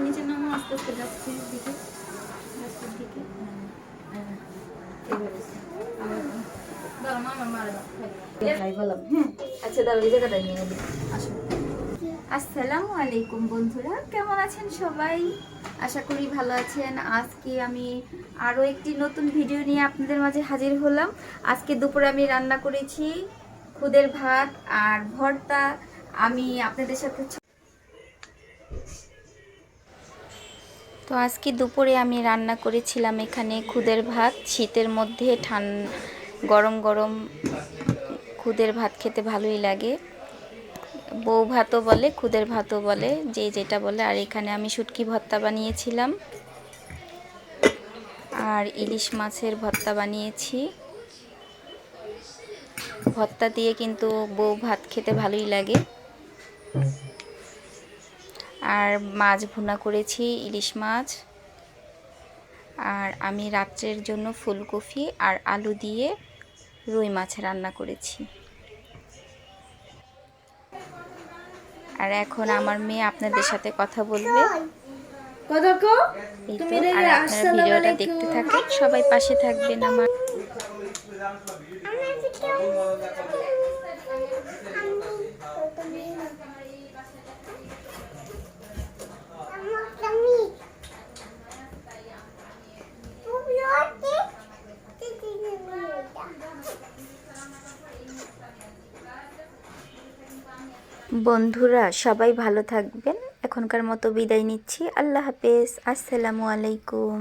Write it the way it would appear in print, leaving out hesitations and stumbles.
নিচে নামো, আস্তে আস্তে যাচ্ছে দিকে, রাস্তার দিকে। আচ্ছা দাঁড়াও, এই জায়গাটা নিয়ে আসো। আসসালামু আলাইকুম বন্ধুরা, কেমন আছেন সবাই? আশা করি ভালো আছেন। আজকে আমি আরও একটি নতুন ভিডিও নিয়ে আপনাদের মাঝে হাজির হলাম। আজকে দুপুরে আমি রান্না করেছি খুদের ভাত আর ভর্তা। আমি আপনাদের সাথে তো আজকে দুপুরে আমি রান্না করেছিলাম এখানে খুদের ভাত। শীতের মধ্যে গরম গরম খুদের ভাত খেতে ভালোই লাগে। বউ ভাতও বলে, খুদের ভাতও বলে, যে যেটা বলে। আর এখানে আমি শুটকি ভর্তা বানিয়েছিলাম আর ইলিশ মাছের ভর্তা বানিয়েছি। ভর্তা দিয়ে কিন্তু বউ ভাত খেতে ভালোই লাগে। আর মাছ ভুনা করেছি, ইলিশ মাছ। আর আমি রাত্রের জন্য ফুলকপি আর আলু দিয়ে রুই মাছ রান্না করেছি। আর এখন আমার মেয়ে আপনাদের সাথে কথা বলবে। এই তো, আর আপনারা ভিডিওটা দেখতে থাকেন, সবাই পাশে থাকবেন আমার। বন্ধুরা সবাই ভালো থাকবেন। এখনকার মতো বিদায় নিচ্ছি। আল্লাহ হাফেজ। আসসালামু আলাইকুম।